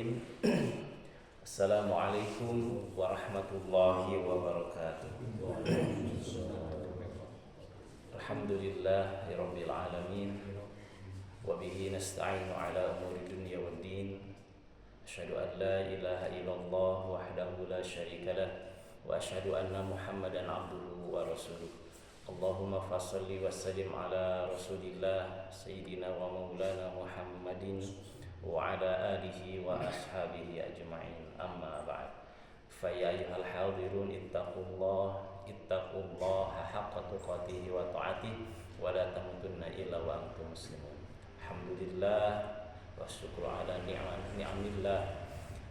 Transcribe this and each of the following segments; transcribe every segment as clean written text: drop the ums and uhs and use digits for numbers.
Bismillahirrahmanirrahim. Assalamualaikum warahmatullahi wabarakatuh. Alhamdulillahirabbil alamin wa bihi nasta'inu ala umuri dunya waddin. Asyhadu an la ilaha illallah wahdahu la syarika lah wa asyhadu anna Muhammadan abduhu wa rasuluh. Allahumma fassalli wa sallim ala rasulillah sayyidina wa maulana Muhammadin wa ala alihi wa ashabihi ajma'in, amma ba'd. Fa ya ayyuhal hadirun ittaqullaha haqqa tuqatih wa ta'atih wa la tamutunna illa wa antum muslimun. Alhamdulillah wa syukur ala ni'amillah.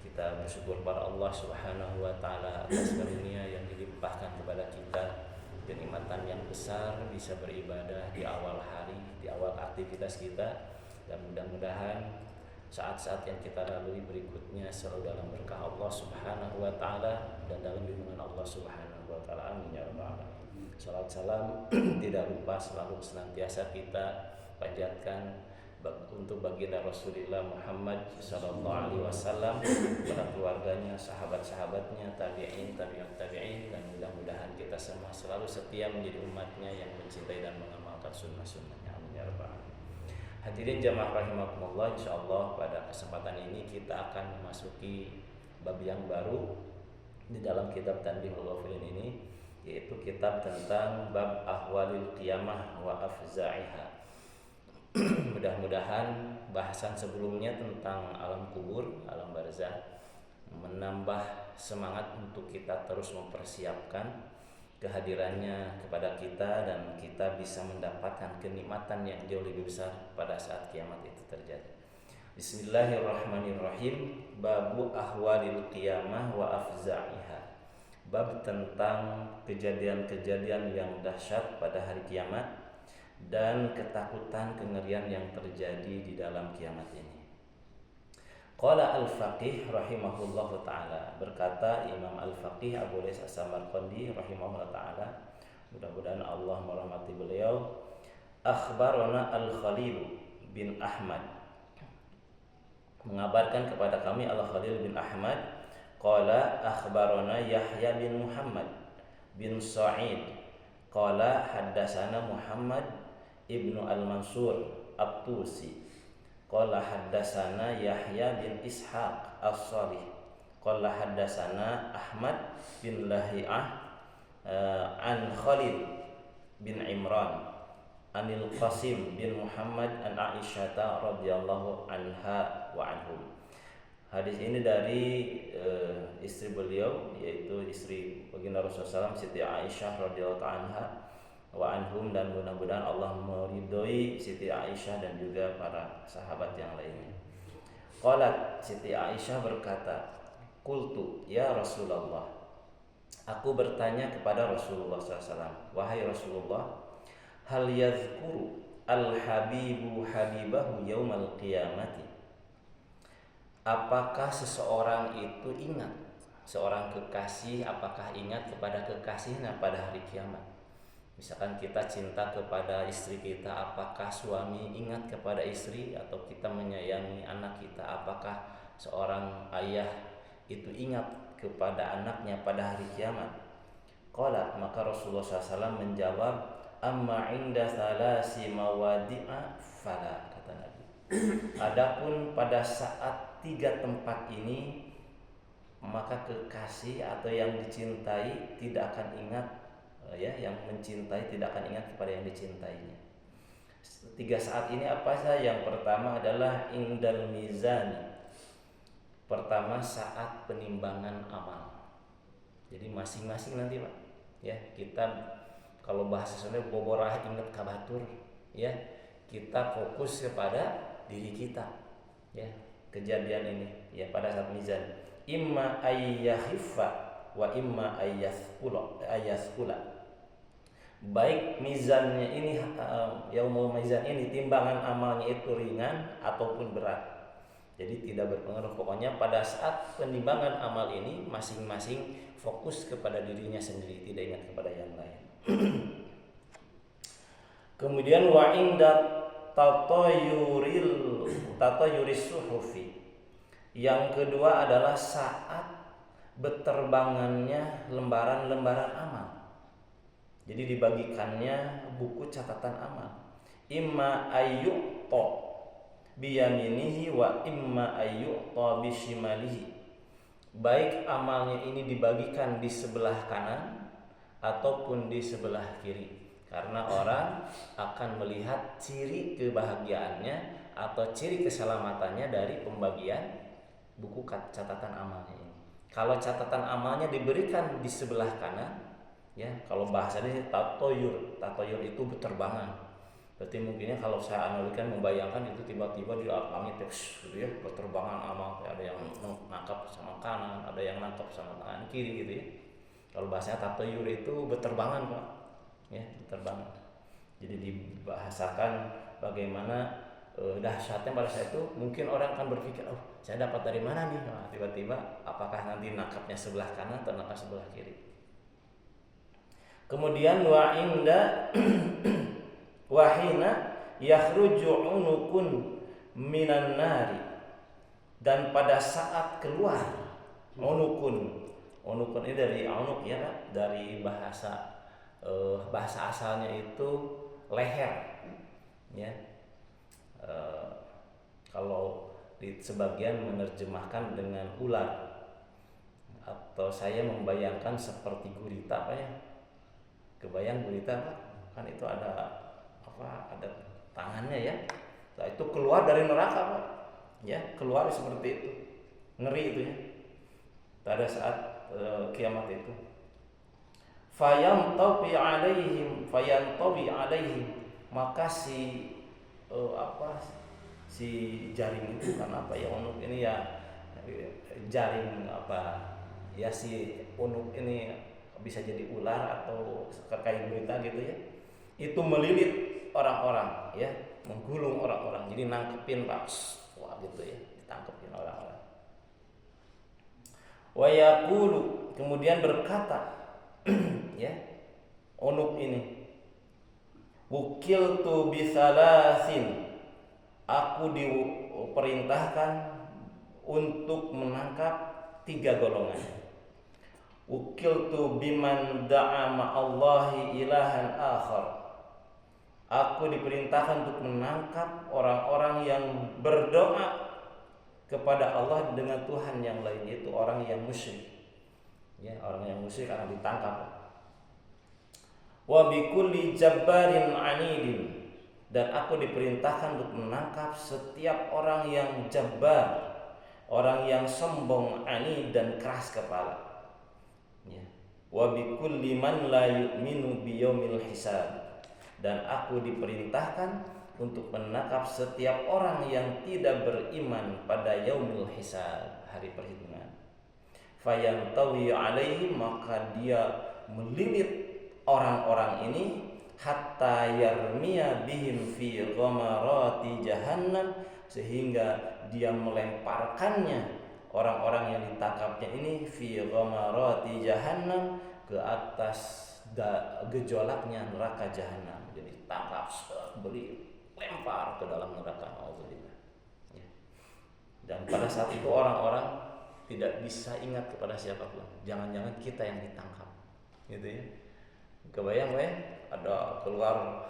Kita bersyukur pada Allah Subhanahu wa taala atas karunia yang dilimpahkan kepada kita, kenikmatan yang besar bisa beribadah di awal hari, di awal aktivitas kita, dan mudah-mudahan saat-saat yang kita lalui berikutnya selalu dalam berkah Allah Subhanahu wa taala dan dalam bimbingan Allah Subhanahu wa taala. Amin ya rabbal alamin. Salat salam tidak lupa selalu senantiasa kita panjatkan untuk baginda Rasulullah Muhammad sallallahu alaihi wasallam, para keluarganya, sahabat-sahabatnya, tabi'in, tabi'ut tabi'in, dan mudah-mudahan kita semua selalu setia menjadi umatnya yang mencintai dan mengamalkan sunnah-sunnahnya. Amin ya rabbal alamin. Hadirin jamaah rahimakumullah, insyaallah pada kesempatan ini kita akan memasuki bab yang baru di dalam kitab Tanbihul Ghafilin ini, yaitu kitab tentang bab ahwalil qiyamah wa afza'iha. Mudah-mudahan bahasan sebelumnya tentang alam kubur, alam barzah, menambah semangat untuk kita terus mempersiapkan kehadirannya kepada kita dan kita bisa mendapatkan kenikmatan yang jauh lebih besar pada saat kiamat itu terjadi. Bismillahirrahmanirrahim. Babu ahwalil qiyamah wa afza'iha. Bab tentang kejadian-kejadian yang dahsyat pada hari kiamat dan ketakutan, kengerian yang terjadi di dalam kiamat ini. Qala al-faqih rahimahullahu ta'ala, berkata Imam al-faqih Abu Lais as-Samarqandi rahimahullahu ta'ala, mudah-mudahan Allah merahmati beliau, akhbarana al-Khalil bin Ahmad, mengabarkan kepada kami al-Khalil bin Ahmad, qala akhbarana Yahya bin Muhammad bin Sa'id, qala haddatsana Muhammad ibnu al-Mansur at-Tusi, qala haddatsana Yahya bin Ishaq as-Salih, qala haddatsana Ahmad bin Lahi'ah an Khalid bin Imran anil Qasim bin Muhammad an Aisyah radhiyallahu anha wa anhum. Hadis ini dari istri beliau, yaitu istri baginda Rasulullah SAW, Siti Aisyah radhiyallahu anha wa anhum, dan mudah-mudahan Allah meridhoi Siti Aisyah dan juga para sahabat yang lainnya. Qalat, Siti Aisyah berkata, qultu ya Rasulullah, aku bertanya kepada Rasulullah SAW, wahai Rasulullah, hal yadhkuru al-habibu habibahu yaumal qiyamati, apakah seseorang itu ingat, seorang kekasih apakah ingat kepada kekasihnya pada hari kiamat? Misalkan kita cinta kepada istri kita, apakah suami ingat kepada istri, atau kita menyayangi anak kita, apakah seorang ayah itu ingat kepada anaknya pada hari kiamat? Qala, maka Rasulullah SAW menjawab, amma inda thalasi mawadi'a fala, kata Nabi. Adapun pada saat 3 tempat ini, maka kekasih atau yang dicintai tidak akan ingat, yang mencintai tidak akan ingat kepada yang dicintainya. 3 saat ini apa saja? Yang pertama adalah indal mizani. Pertama saat penimbangan amal. Jadi masing-masing nanti Pak, ya, kita kalau bahasa Sunda boborah ingat kabatur, ya, kita fokus kepada diri kita, ya, kejadian ini, ya, pada saat mizan. Imma ayyahifa wa imma ayyaskula. Baik mizannya ini, yaumul mizan ini, timbangan amalnya itu ringan ataupun berat. Jadi tidak berpengaruh. Pokoknya pada saat penimbangan amal ini masing-masing fokus kepada dirinya sendiri, tidak ingat kepada yang lain. Kemudian wa inda tatayuris suhufi, Yang kedua adalah saat berterbangannya lembaran-lembaran amal. Jadi dibagikannya buku catatan amal. Imma ayyu'ta biyaminihi wa imma ayyu'ta bishimalihi. Baik amalnya ini dibagikan di sebelah kanan ataupun di sebelah kiri. Karena orang akan melihat ciri kebahagiaannya atau ciri keselamatannya dari pembagian buku catatan amalnya ini. Kalau catatan amalnya diberikan di sebelah kanan, ya, kalau bahasanya tatoyur itu berterbangan. Berarti mungkinnya kalau saya analogikan, membayangkan itu tiba-tiba di langit gitu ya, berterbangan amal, ada yang nangkap sama kanan, ada yang nangkap sama tangan kiri gitu ya. Kalau bahasanya tatoyur itu berterbangan, Pak. Ya, berterbangan. Jadi dibahasakan bagaimana dahsyatnya pada saat itu. Mungkin orang akan berpikir, oh, saya dapat dari mana nih? Nah, tiba-tiba apakah nanti nangkapnya sebelah kanan atau nangkap sebelah kiri? Kemudian wa inda wahina yakhruju unukun minan nari, dan pada saat keluar unukun ini dari unuk ya Pak, dari bahasa asalnya itu leher ya. Kalau di sebagian menerjemahkan dengan ular, atau saya membayangkan seperti gurita Pak ya. Kebayang gurita Pak? Kan itu ada tangannya ya. Nah, itu keluar dari neraka Pak. Ya, keluar seperti itu. Ngeri itu ya. Pada saat kiamat itu. Fayantabi alaihim, maka si jaring itu kan apa ya, unuk ini ya, jaring ya, si unuk ini bisa jadi ular atau kayak gurita gitu ya. Itu melilit orang-orang ya, menggulung orang-orang, jadi nangkepin Pak, wah gitu ya, ditangkepin orang-orang. Wa yaqulu, kemudian berkata ya, unuk ini, wukiltu bisalasin, aku diperintahkan untuk menangkap 3 golongan. Wukiltu biman da'a ma'allahi ilahan akhar, aku diperintahkan untuk menangkap orang-orang yang berdoa kepada Allah dengan Tuhan yang lain, yaitu orang yang musyrik. Ya, orang yang musyrik akan ditangkap. Wa bikulli jabbarin anidin, dan aku diperintahkan untuk menangkap setiap orang yang jabbar, orang yang sombong, anid, dan keras kepala. Ya. Wa bikulli man la yu'minu biyaumil hisab, dan aku diperintahkan untuk menangkap setiap orang yang tidak beriman pada yaumil hisab, hari perhitungan. Fayantawi alaihim, maka dia melilit orang-orang ini, hatta yarmiya bihim fi ghamarati jahannam, sehingga dia melemparkannya, orang-orang yang ditangkapnya ini, fi ghamarati jahannam, ke atas gejolaknya neraka jahanam. Jadi tangkap, lempar ke dalam neraka. Ya. Dan pada saat itu orang-orang tidak bisa ingat kepada siapapun. Jangan-jangan kita yang ditangkap, gitu ya. Kebayang ya, ada keluar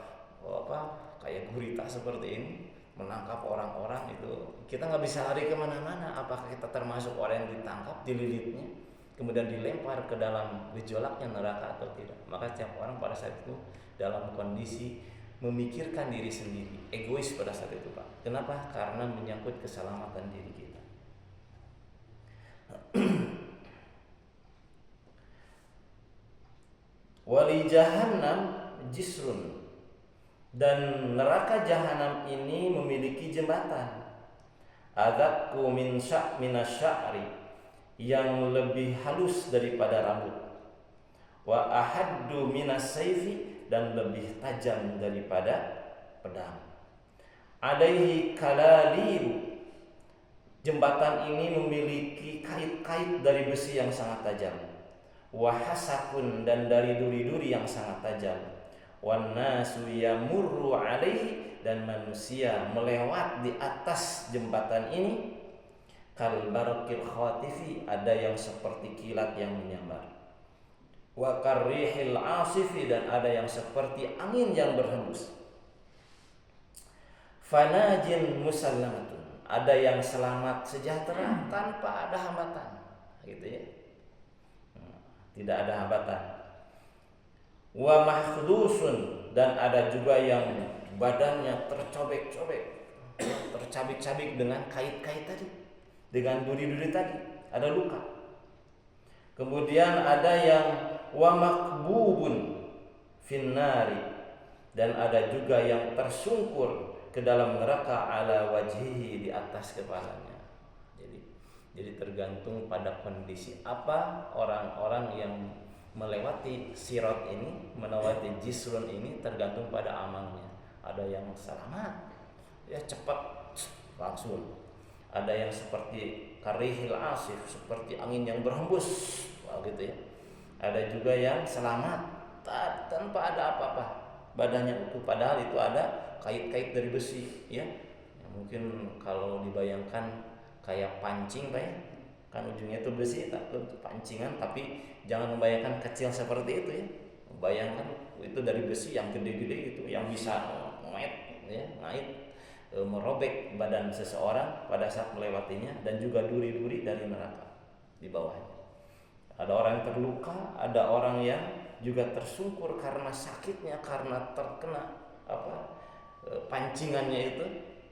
kayak gurita seperti ini, menangkap orang-orang itu, kita nggak bisa lari kemana-mana. Apakah kita termasuk orang yang ditangkap, dililitnya, kemudian dilempar ke dalam gejolaknya neraka atau tidak? Maka setiap orang pada saat itu dalam kondisi memikirkan diri sendiri, egois pada saat itu Pak. Kenapa? Karena menyangkut keselamatan diri kita. Wali jahannam jisrun, dan neraka jahanam ini memiliki jembatan. Adakku min minasya'ri, yang lebih halus daripada rambut. Wa ahaddu minas sayfi, dan lebih tajam daripada pedang. Alaihi kalalibu, jembatan ini memiliki kait-kait dari besi yang sangat tajam. Wahasakun, dan dari duri-duri yang sangat tajam. Wan nasu yamurru alaihi, dan manusia melewat di atas jembatan ini, kal barqil khatifi, ada yang seperti kilat yang menyambar. Wa karrihil asifi, dan ada yang seperti angin yang berhembus. Fanajin musallamatun, ada yang selamat sejahtera tanpa ada hambatan, gitu ya. Tidak ada hambatan. Wa mahdusun, dan ada juga yang badannya tercobek-cobek, tercabik-cabik dengan kait-kait tadi, dengan duri-duri tadi, ada luka. Kemudian ada yang wa makbubun finnari, dan ada juga yang tersungkur ke dalam neraka ala wajhihi, di atas kepalanya. Jadi tergantung pada kondisi apa orang-orang yang melewati sirat ini, melewati jisrun ini, tergantung pada amalnya. Ada yang selamat, ya cepat langsung. Ada yang seperti karihil asif, seperti angin yang berhembus, gitu ya. Ada juga yang selamat tanpa ada apa-apa, badannya utuh, padahal itu ada kait-kait dari besi, ya. Mungkin kalau dibayangkan kayak pancing, Pak ya, kan ujungnya itu besi, takut pancingan, tapi jangan membayangkan kecil seperti itu ya. Bayangkan itu dari besi yang gede-gede itu, yang bisa ngait, merobek badan seseorang pada saat melewatinya, dan juga duri-duri dari neraka di bawahnya. Ada orang yang terluka, ada orang yang juga tersungkur karena sakitnya, karena terkena pancingannya itu,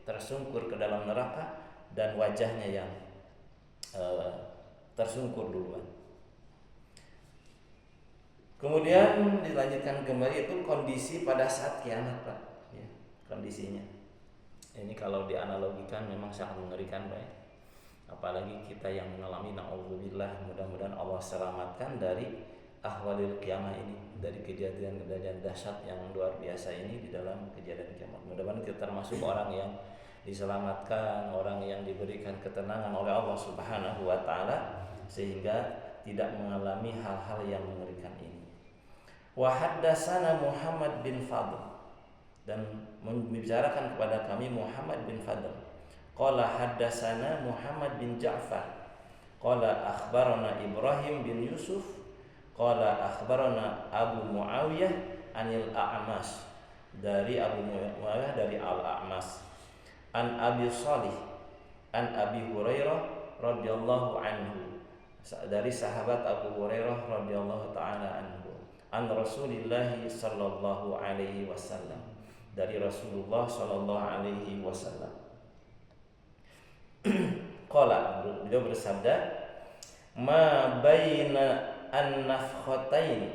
tersungkur ke dalam neraka, dan wajahnya yang tersungkur duluan. Kemudian dilanjutkan kembali, itu kondisi pada saat kiamat, Pak ya, kondisinya. Ini kalau dianalogikan memang sangat mengerikan, Pak ya. Apalagi kita yang mengalami, na'udzubillah, mudah-mudahan Allah selamatkan dari ahwalil kiamah ini, dari kejadian-kejadian dahsyat yang luar biasa ini di dalam kejadian kiamat. Mudah-mudahan kita termasuk orang yang diselamatkan, orang yang diberikan ketenangan oleh Allah Subhanahu wa taala, sehingga tidak mengalami hal-hal yang mengerikan ini. Wa haddatsana Muhammad bin Fadl, dan membicarakan kepada kami Muhammad bin Fadl. Qala haddatsana Muhammad bin Ja'far, qala akhbarana Ibrahim bin Yusuf, qala akhbarana Abu Muawiyah anil A'mas, dari Abu Muawiyah dari Al-A'mas, an Abi Shalih an Abi Hurairah radhiyallahu anhu, dari sahabat Abu Hurairah radhiyallahu taala anhu, an Rasulillah sallallahu alaihi wasallam, dari Rasulullah sallallahu alaihi wasallam. Qala, beliau bersabda, ma baina an-nafkhatain,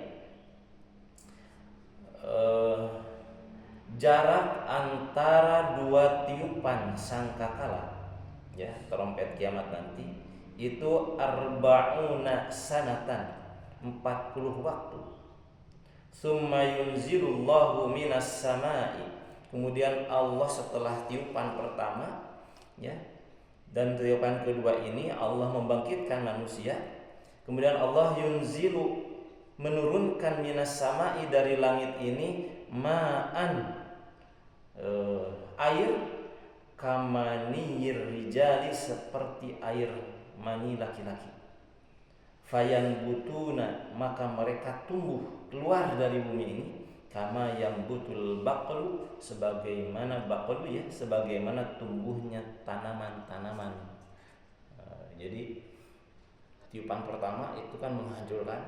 jarak antara dua tiupan sangkakala, ya, trompet kiamat nanti, itu arba'una sanatan, 40 waktu. Summa yunzilullahu minas samai, kemudian Allah setelah tiupan pertama, ya, dan tiupan kedua ini Allah membangkitkan manusia. Kemudian Allah yunzilu, menurunkan minas samai, dari langit ini, ma'an, air, kamaniyir rijali, seperti air mani laki-laki. Fayan butuna, maka mereka tumbuh keluar dari bumi ini, kama yang butul baqlu, sebagaimana baqlu ya, sebagaimana tumbuhnya tanaman-tanaman. Jadi tiupan pertama itu kan menghancurkan,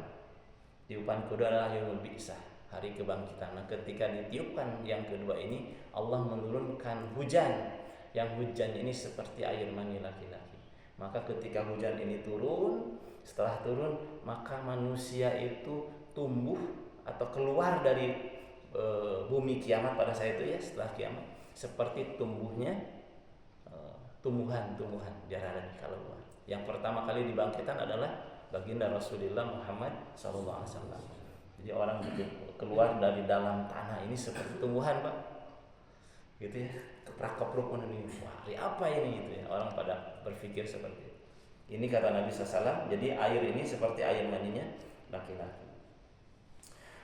tiupan kedua adalah yaumul bi'tsah, hari kebangkitan. Nah, ketika ditiupkan yang kedua ini, Allah menurunkan hujan, yang hujan ini seperti air mani laki-laki. Maka ketika hujan ini turun, setelah turun, maka manusia itu tumbuh atau keluar dari bumi kiamat pada saat itu ya, setelah kiamat, seperti tumbuhnya tumbuhan jarang kalau keluar. Yang pertama kali dibangkitkan adalah baginda Rasulullah Muhammad SAW. Jadi orang keluar dari dalam tanah ini seperti tumbuhan, Pak, gitu ya, keprak-kepruk ini, wah, apa ini, gitu ya. Orang pada berpikir seperti itu. Ini kata Nabi SAW. Jadi air ini seperti air maninya laki-laki.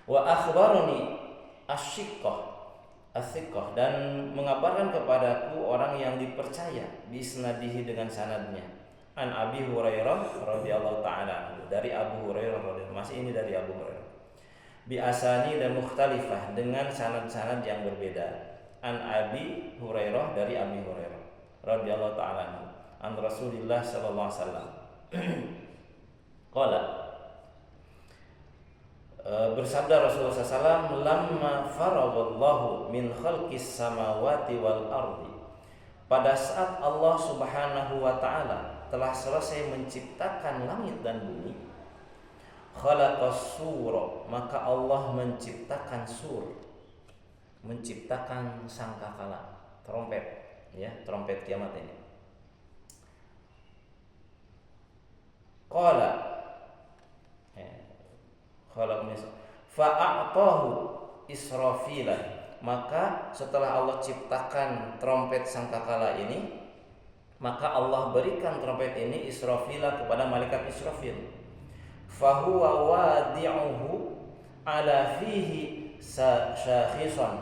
Wa akhbarani as-siqah, dan mengabarkan kepadaku orang yang dipercaya, bisnadihi, dengan sanadnya, An Abi Hurairah radhiyallahu taala anhu, dari Abu Hurairah radhiyallahu, masih ini dari Abu Hurairah, bi asani dan mukhtalifah, dengan sanad-sanad yang berbeda. An Abi Hurairah, dari Abi Hurairah radhiyallahu taala anhu, an Rasulillah sallallahu alaihi wasallam. Qala, bersabda Rasulullah SAW, lamma faragallahu min khalqis samawati wal ardi, pada saat Allah Subhanahu wa taala telah selesai menciptakan langit dan bumi, khalaqas sura, maka Allah menciptakan sur, menciptakan sangkakala, trompet, ya, trompet kiamat ini. Qala, fa'a'tahu Israfila, maka setelah Allah ciptakan trompet sangkakala ini, maka Allah berikan trompet ini Israfila kepada malaikat Israfil. Fahuwa wadi'uhu ala fihi syakhisan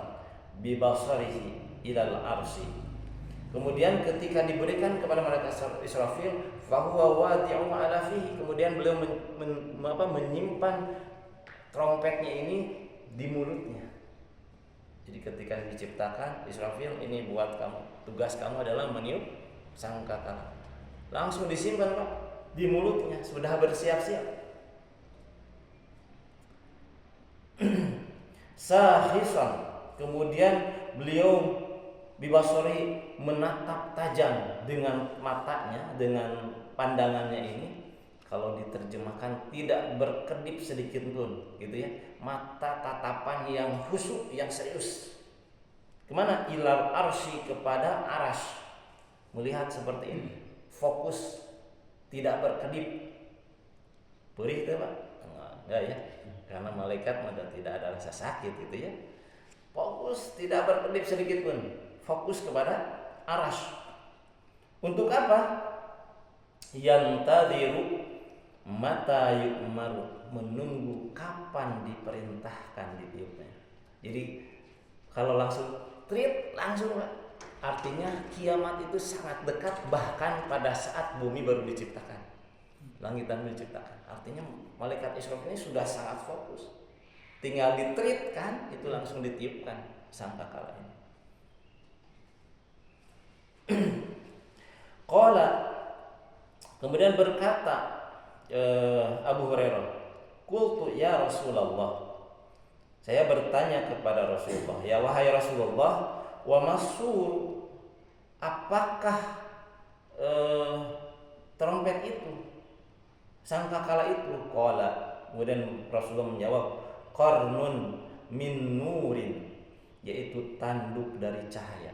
bibasarihi ilal arsi. Kemudian ketika diberikan kepada malaikat Israfil, fahuwa wadi'uhu ala fihi, kemudian beliau menyimpan trompetnya ini di mulutnya. Jadi ketika diciptakan, Israfil, ini buat kamu, tugas kamu adalah meniup sangkakala. Langsung disimpan Pak di mulutnya, sudah bersiap-siap. Sahisan, kemudian beliau bibasori, menatap tajam dengan matanya, dengan pandangannya ini. Kalau diterjemahkan, tidak berkedip sedikit pun, gitu ya. Mata tatapan yang khusyuk, yang serius. Kemana? Ilal arsy, kepada aras. Melihat seperti ini, fokus, tidak berkedip. Perih itu Pak? Enggak ya, karena malaikat tidak ada rasa sakit, gitu ya. Fokus, tidak berkedip sedikit pun, fokus kepada aras. Untuk apa? Yantadiru mata yu'maru, menunggu kapan diperintahkan ditiupnya. Jadi kalau langsung trit, langsung Pak, artinya kiamat itu sangat dekat, bahkan pada saat bumi baru diciptakan, langit dan bumi diciptakan. Artinya malaikat Israfil ini sudah sangat fokus, tinggal ditrit kan, itu langsung ditiupkan sangkakala ini. Qala, kemudian berkata Abu Hurairah, qultu ya Rasulullah, saya bertanya kepada Rasulullah, ya wahai Rasulullah, wa masur, apakah trompet itu, sangkakala itu? Qala, kemudian Rasulullah menjawab, qarnun min nurin, yaitu tanduk dari cahaya,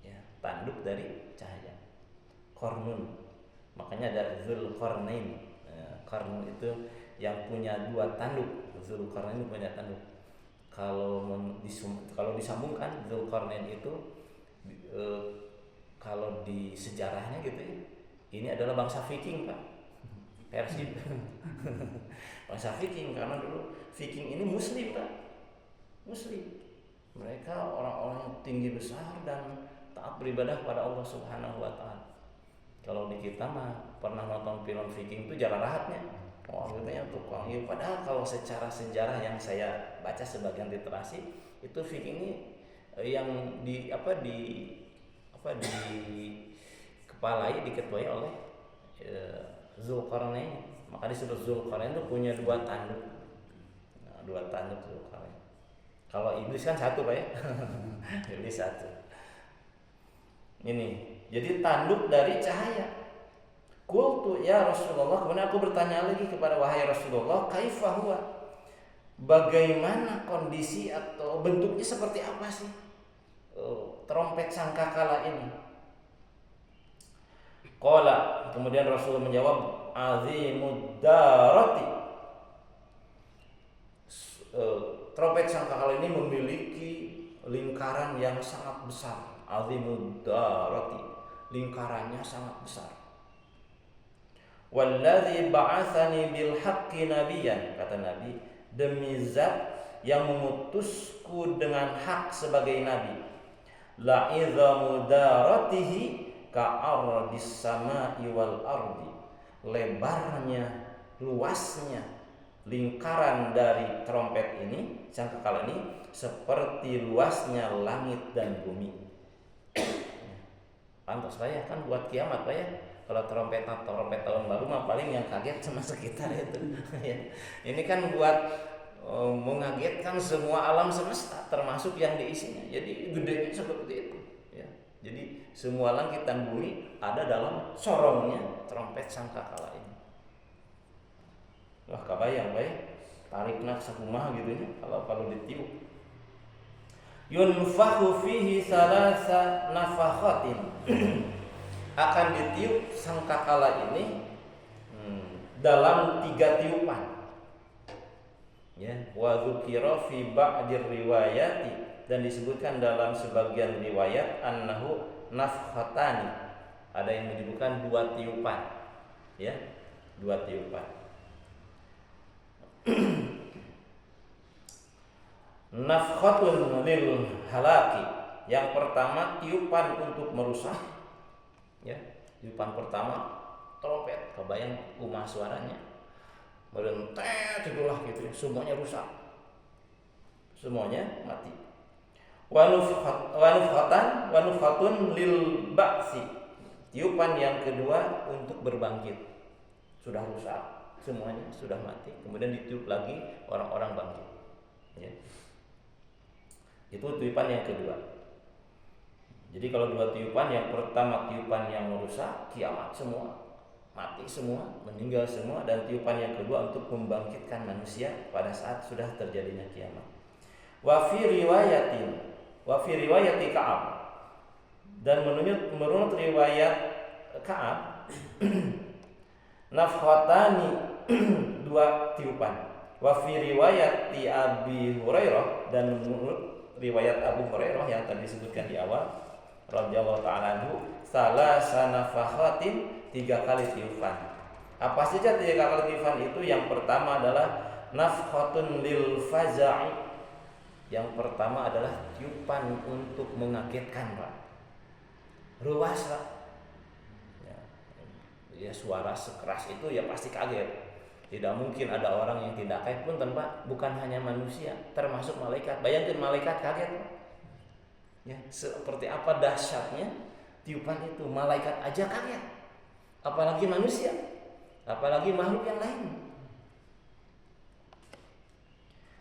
ya, tanduk dari cahaya. Qarnun, makanya ada Dzulqarnain. Qarnun itu yang punya dua tanduk, Dzulqarnain punya tanduk. Kalau disambungkan, Dzulqarnain itu kalau di sejarahnya gitu ya, ini adalah bangsa Viking Pak, Persib. Bangsa Viking, karena dulu Viking ini Muslim Pak, Muslim. Mereka orang-orang yang tinggi besar dan taat beribadah pada Allah Subhanahu wa taala. Kalau di kita mah pernah nonton film Viking itu jalan rahatnya, katanya tukang hiu. Padahal kalau secara sejarah yang saya baca sebagian literasi, itu Viking ini yang diketuai oleh Dzulqarnain. Maka disebut Dzulqarnain itu punya dua tanduk. Nah, dua tanduk Dzulqarnain. Kalau iblis kan satu Pak ya. Iblis satu. Ini jadi tanduk dari cahaya. Qultu ya Rasulullah, kemudian aku bertanya lagi kepada wahai Rasulullah, kaifa huwa, bagaimana kondisi atau bentuknya seperti apa sih trompet sangkakala ini? Qala, kemudian Rasulullah menjawab, azimud darati, trompet sangkakala ini memiliki lingkaran yang sangat besar. Azimud darati, lingkarannya sangat besar. Walladzi ba'atsani bil haqqi nabiyyan, kata Nabi, demi zat yang mengutusku dengan hak sebagai nabi. La idza mudaratihi, ka'ardis sama'i wal ardi, lebarnya, luasnya, lingkaran dari trompet ini, sangkakala ini seperti luasnya langit dan bumi. Pantas Pak ya, kan buat kiamat Pak ya. Kalau trompet tahun baru mah paling yang kaget cuma sekitar itu. Ini kan buat mengagetkan semua alam semesta termasuk yang diisinya. Jadi gedenya seperti itu ya. Jadi semua langit dan bumi ada dalam sorongnya trompet sangkakala ini. Wah kabayang Pak ya, tarik nak sakumaha gitu ya kalau ditiup. Yunfahu fihi salasa nafakhatin. Akan ditiup sangkakala ini dalam 3 tiupan. Ya, wa dzukira fi ba'dir riwayati, dan disebutkan dalam sebagian riwayat annahu nafkhatani. Ada yang menyebutkan 2 tiupan. Ya, 2 tiupan. Nafkhatun lil halaki. Yang pertama tiupan untuk merusak. Ya, tiupan pertama trompet, kebayang kumaha suaranya. Merentet itulah gitu ya, semuanya rusak. Semuanya mati. Wa nufhatun lil ba'si. Tiupan yang kedua untuk berbangkit. Sudah rusak, semuanya sudah mati, kemudian ditiup lagi orang-orang bangkit. Ya. Itu tiupan yang kedua. Jadi kalau 2 tiupan, yang pertama tiupan yang merusak, kiamat semua, mati semua, meninggal semua, dan tiupan yang kedua untuk membangkitkan manusia pada saat sudah terjadinya kiamat. Wa fi riwayati Ka'ab, dan menurut riwayat Ka'ab nafkhatani 2 tiupan. Wa fi riwayati Abi Hurairah, dan menurut riwayat Abu Hurairah yang tadi disebutkan di awal radhiyallahu ta'ala anhu, salasa nafakhatin, 3 kali tiupan. Apa saja 3 kali tiupan itu? Yang pertama adalah nafkhatun lil faza'i. Yang pertama adalah tiupan untuk mengagetkan Pak. Ruas Pak. Ya, suara sekeras itu ya pasti kaget. Tidak mungkin ada orang yang tidak kaget pun Pak. Bukan hanya manusia, termasuk malaikat. Bayangkan malaikat kaget Pak. Ya, seperti apa dahsyatnya tiupan itu, malaikat aja kaget, apalagi manusia, apalagi makhluk yang lain.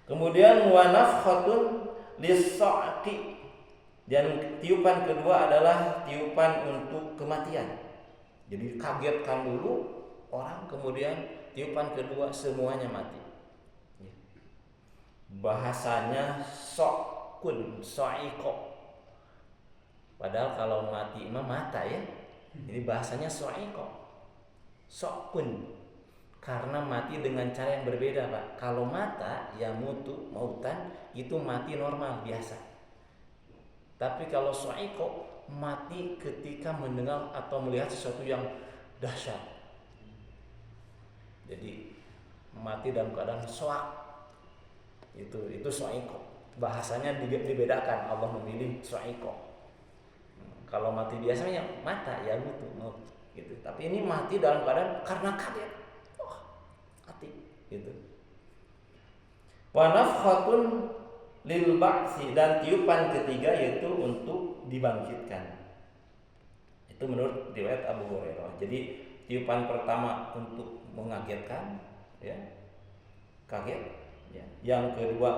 Kemudian wa nafkhatun lis-sa'qi, dan tiupan kedua adalah tiupan untuk kematian. Jadi kagetkan dulu orang, kemudian tiupan kedua semuanya mati. Bahasanya sokun, soiko. Padahal kalau mati mah mata ya. Ini bahasanya soiko, sokun. Karena mati dengan cara yang berbeda Pak. Kalau mata ya mautan itu mati normal biasa. Tapi kalau soiko mati ketika mendengar atau melihat sesuatu yang dahsyat. Jadi mati dalam keadaan soak. Itu soiko. Bahasanya dibedakan. Allah memilih soiko. Kalau mati biasanya mata ya maut gitu. Tapi ini mati dalam keadaan karena kaget. Mati gitu. Wa nafkhatun lil ba'si, dan tiupan ketiga yaitu untuk dibangkitkan. Itu menurut riwayat Abu Hurairah. Jadi tiupan pertama untuk mengagetkan ya. Kaget ya. Yang kedua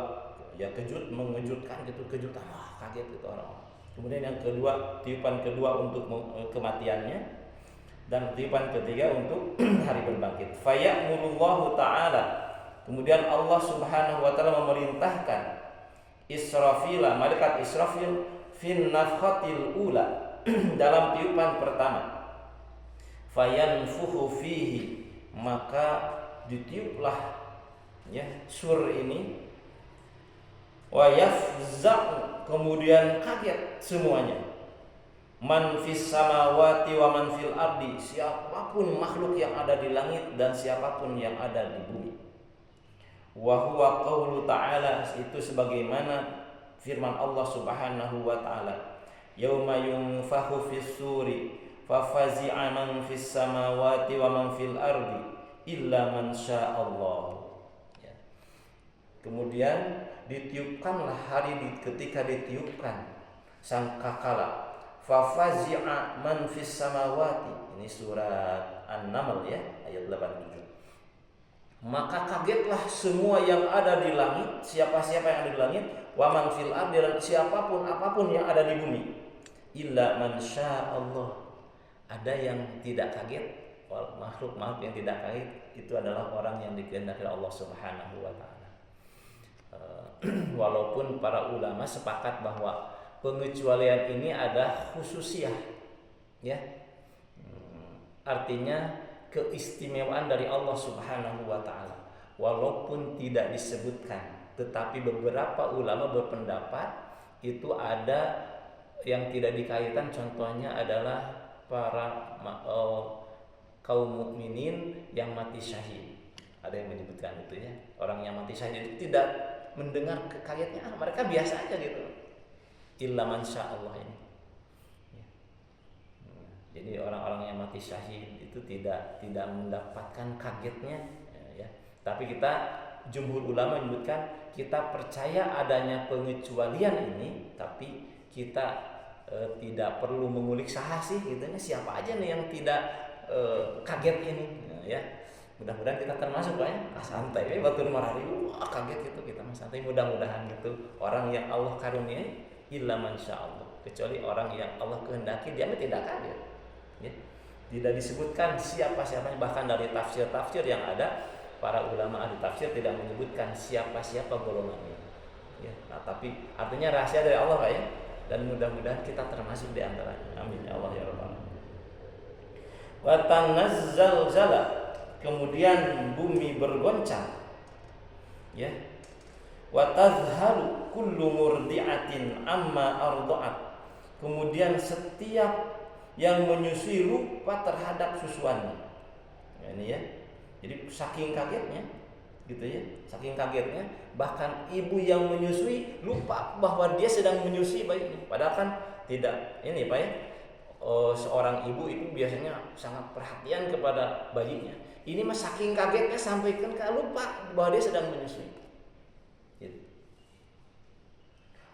ya mengejutkan gitu, kejutan. Kaget itu orang. Kemudian yang kedua, tiupan kedua untuk kematiannya, dan tiupan ketiga untuk hari berbangkit. Faya'murullahu ta'ala, kemudian Allah Subhanahu wa ta'ala memerintahkan Israfila, malaikat Israfil, fin nafkhatil ula, dalam tiupan pertama. Fayanfuhu fihi, maka ditiuplah ya sur ini. Wa yafza', kemudian kaget semuanya. Man fis samawati wa man fil ardi, siapapun makhluk yang ada di langit dan siapapun yang ada di bumi. Wa huwa qaulu ta'ala, itu sebagaimana firman Allah Subhanahu wa ta'ala. Yauma yunfakhu fis suri fafazi'a man fis samawati wa man fil ardi illa man sya'allah. Ya. Kemudian ditiupkanlah ketika ditiupkan sangkakala, fafazi'a man fis samawati. Ini surat An-Naml ya, ayat 87. Maka kagetlah semua yang ada di langit, siapa-siapa yang ada di langit, wa man fil ardi, dan siapapun apapun yang ada di bumi, illa man sya'allah. Ada yang tidak kaget, makhluk yang tidak kaget itu adalah orang yang dikehendaki Allah Subhanahu wa taala. Walaupun para ulama sepakat bahwa pengecualian ini ada khususiyah, ya. Artinya keistimewaan dari Allah Subhanahu wa taala. Walaupun tidak disebutkan, tetapi beberapa ulama berpendapat itu ada yang tidak dikaitkan. Contohnya adalah para kaum mukminin yang mati syahid. Ada yang menyebutkan itu ya. Orang yang mati syahid itu tidak mendengar kagetnya, mereka biasa aja gitu. Illa man sya'allah ini. Jadi orang-orang yang mati syahid itu tidak mendapatkan kagetnya, ya. Tapi kita jumhur ulama menyebutkan kita percaya adanya pengecualian ini, tapi kita tidak perlu mengulik sah sih, gitu. Siapa aja nih yang tidak kaget ini, ya. Mudah-mudahan kita termasuk Pak ya. Santai, batur marari, wah kaget gitu, kita santai. Mudah-mudahan gitu orang yang Allah karuniai, illa man sya'allah. Kecuali orang yang Allah kehendaki, dia tidak kaget. Ya. Tidak disebutkan siapa-siapanya, bahkan dari tafsir-tafsir yang ada para ulama ahli tafsir tidak menyebutkan siapa-siapa golongannya. Ya. Nah, tapi artinya rahasia dari Allah Pak ya, dan mudah-mudahan kita termasuk di antaranya. Amin ya Allah ya Rabbal alamin. Wa tanazzalzala, kemudian bumi bergoncang. Ya. Wa tazhalu kullu murdi'atin amma arda'at, kemudian setiap yang menyusui lupa terhadap susuannya. Ya, ini ya. Jadi saking kagetnya, gitu ya. Saking kagetnya, bahkan ibu yang menyusui lupa bahwa dia sedang menyusui bayinya. Padahal kan tidak ini Pak ya. Seorang ibu itu biasanya sangat perhatian kepada bayinya. Ini mah saking kagetnya sampai kan lupa bahwa dia sedang menyusui. Gitu.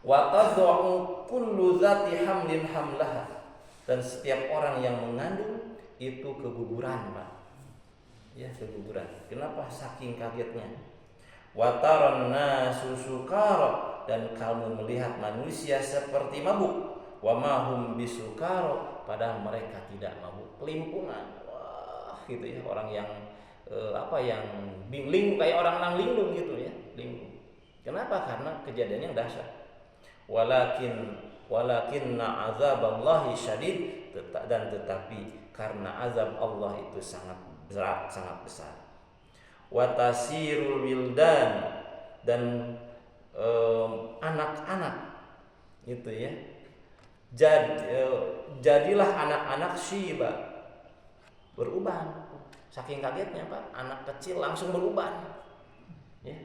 Wa tad'u kullu dzati hamlin hamlaha, dan setiap orang yang mengandung itu keguguran Pak. Ya, keguguran. Kenapa? Saking kagetnya. Wa taran nasu sukara, dan kamu melihat manusia seperti mabuk. Wa ma hum bisukara, padahal mereka tidak mabuk. Kelimpungan. Wah, gitu ya, orang yang yang bingling, kayak orang nang linglung gitu ya, linglung. Kenapa? Karena kejadiannya dahsyat. Walakinna azaballahi syadid, dan tetapi karena azab Allah itu sangat berat, sangat besar. Wa tasirul wildan, dan anak-anak itu ya. Jadilah anak-anak syiba, beruban. Saking kagetnya Pak, anak kecil langsung beruban. Ya.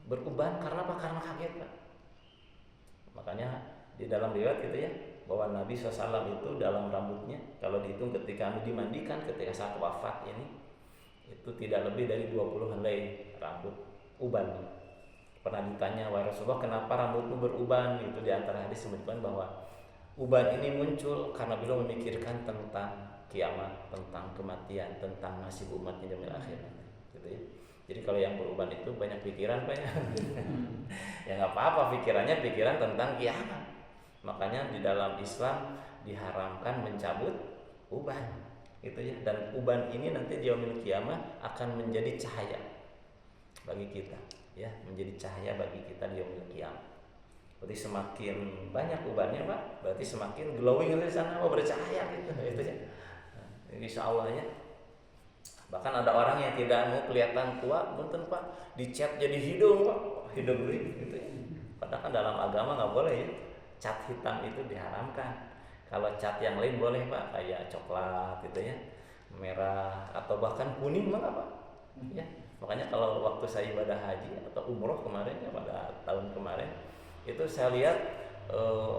Beruban karena apa? Karena kaget Pak. Makanya di dalam riwayat gitu ya, bahwa Nabi SAW itu dalam rambutnya, kalau dihitung ketika dimandikan, ketika saat wafat ini, itu tidak lebih dari 20 helai rambut uban. Pernah ditanya, wahai Rasulullah, kenapa rambutmu beruban? Itu di antara hadis disebutkan bahwa uban ini muncul karena beliau memikirkan tentang kiamat, tentang kematian, tentang nasib umatnya di akhir, gitu ya. Jadi kalau yang beruban itu banyak pikiran Pak ya. Ya nggak apa-apa, pikiran tentang kiamat. Makanya di dalam Islam diharamkan mencabut uban, gitu ya. Dan uban ini nanti di yaumil kiamah akan menjadi cahaya bagi kita, ya, menjadi cahaya bagi kita di yaumil kiamah. Berarti semakin banyak ubannya Pak, berarti semakin glowing di sana, bercahaya gitu, itu ya. Insya Allah ya. Bahkan ada orang yang tidak mau kelihatan tua, punten Pak, dicat jadi hidung Pak, hidung gitu ya. Padahal kan dalam agama nggak boleh ya. Cat hitam itu diharamkan. Kalau cat yang lain boleh Pak, kayak coklat gitu ya, merah atau bahkan kuning mah Pak. Ya. Makanya kalau waktu saya ibadah haji atau umroh kemarin ya, pada tahun kemarin, itu saya lihat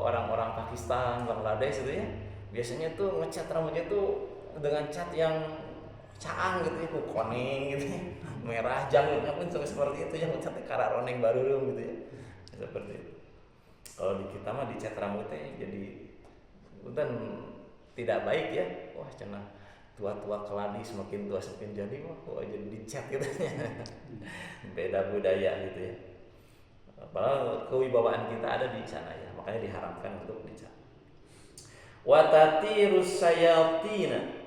orang-orang Pakistan, Bangladesh itu ya, Biasanya tuh ngecat rambutnya tuh dengan cat yang caang gitu ya, kuning gitu ya, merah janggut pun seperti itu, yang catnya kararoneng baru gitu ya, seperti itu. Kalau di kita mah dicat rambutnya jadi udah tidak baik ya, wah cenah tua-tua keladi, semakin tua semakin jadi, wah jadi dicat gitu ya. Beda budaya gitu ya. Padahal kewibawaan kita ada di sana ya, makanya diharamkan untuk dicat. Watatirus sayatina,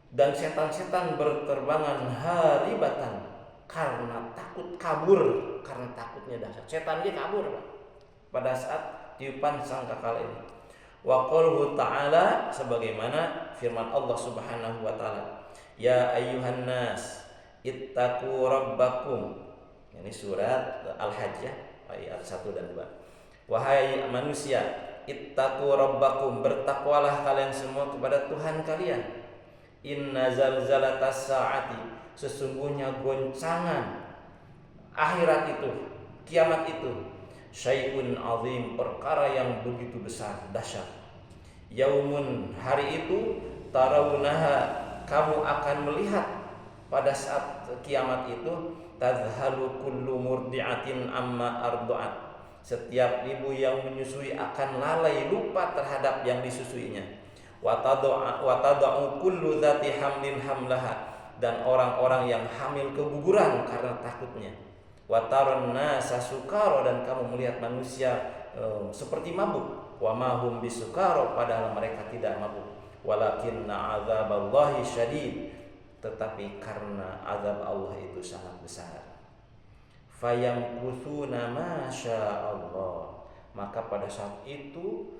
dan setan-setan berterbangan haribatan karena takut kabur, karena takutnya dahsyat. Setan dia kabur Pak, pada saat tiupan sangkakala ini. Wa qauluhu ta'ala, sebagaimana firman Allah Subhanahu wa taala, ya ayyuhan nas ittaqu rabbakum. Ini surat Al-Hajj ayat 1 dan 2. Wahai manusia, ittaqu rabbakum, bertakwalah kalian semua kepada Tuhan kalian. Inna zalzalatas saati, sesungguhnya goncangan akhirat itu, kiamat itu, syai'un azim, perkara yang begitu besar, dahsyat. Yaumun, hari itu, tarawunaha, kamu akan melihat pada saat kiamat itu, tadhalu kullu murdi'atin amma arda'at, setiap ibu yang menyusui akan lalai lupa terhadap yang disusuinya. Wa tada'u kullu dzati hamlin hamlaha, dan orang-orang yang hamil keguguran karena takutnya. Wa taran nasa sukara, dan kamu melihat manusia seperti mabuk. Wa ma hum bisukara, padahal mereka tidak mabuk. Walakinna azaballahi syadid, tetapi karena azab Allah itu sangat besar. Fayamkutsuna ma sya'allah, maka pada saat itu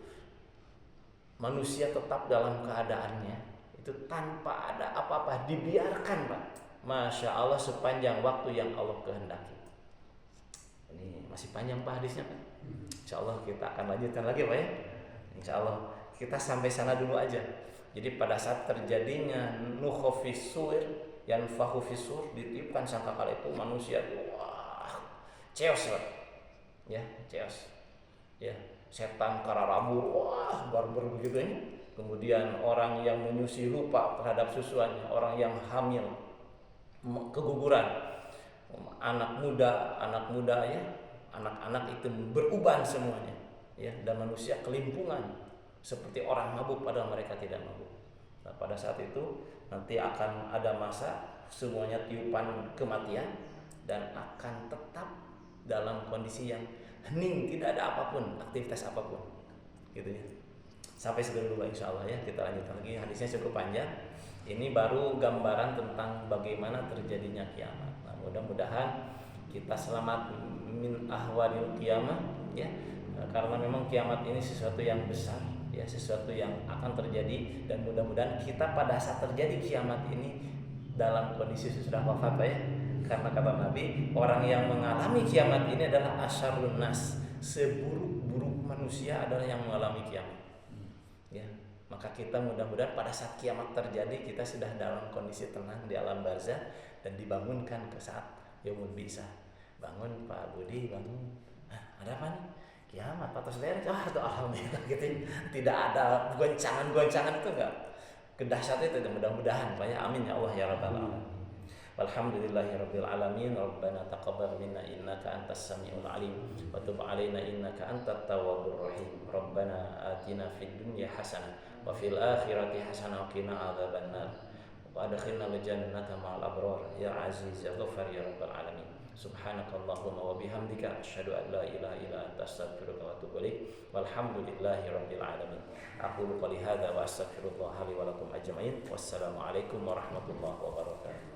manusia tetap dalam keadaannya itu tanpa ada apa-apa, dibiarkan Pak, Masya Allah, sepanjang waktu yang Allah kehendaki. Ini masih panjang Pak hadisnya Pak. Insya Allah kita akan lanjutkan lagi Pak ya. Insya Allah kita sampai sana dulu aja. Jadi pada saat terjadinya nukhofis sur, yanfahu fisur, ditiupkan sangkakala itu, manusia itu wah chaos Pak. Ya, chaos. Ya, setan kararabu, wah barbar begitu ya. Kemudian orang yang menyusui lupa terhadap susuannya, orang yang hamil keguguran, anak muda ya, anak-anak itu beruban semuanya ya, dan manusia kelimpungan seperti orang mabuk padahal mereka tidak mabuk. Nah, pada saat itu nanti akan ada masa semuanya tiupan kematian dan akan tetap dalam kondisi yang hening, tidak ada apapun, aktivitas apapun, gitu ya. Sampai segitu dulu insya Allah ya. Kita lanjutkan lagi, hadisnya cukup panjang. Ini baru gambaran tentang bagaimana terjadinya kiamat. Nah, mudah-mudahan kita selamat min ahwadil kiamat ya, karena memang kiamat ini sesuatu yang besar ya, sesuatu yang akan terjadi, dan mudah-mudahan kita pada saat terjadi kiamat ini dalam kondisi sudah wafat ya. Karena kata Nabi, orang yang mengalami kiamat ini adalah asyarun nas, seburuk-buruk manusia adalah yang mengalami kiamat. Ya, maka kita mudah-mudahan pada saat kiamat terjadi kita sudah dalam kondisi tenang di alam barzah dan dibangunkan ke saat yaumul bisa. Bangun Pak Budi, bangun. Ada apa nih? Kiamat atau saudara? Tuh alhamdulillah gitu. Tidak ada goncangan-goncangan itu enggak. Kedahsyatan itu mudah-mudahan Pak ya. Amin ya Allah ya rabbal alamin. Walhamdulillahirabbil alamin. Rabbana taqabbal minna innaka antas samiul alim wa tub alaina innaka antat tawwabur rahim. Rabbana atina fid dunya hasanah wa fil akhirati hasanah wa qina adzabannar. Wa adkhilna al-jannata ma'al abrar ya aziz ya ghafar ya rabbal alamin. Subhanakallahumma wa bihamdika asyhadu an la ilaha illa anta astaghfiruka wa atubu ilaik. Walhamdulillahirabbil alamin. Aqulu qouli hadza wa astaghfirullah li wa lakum ajmain. Wassalamu alaikum warahmatullahi wabarakatuh.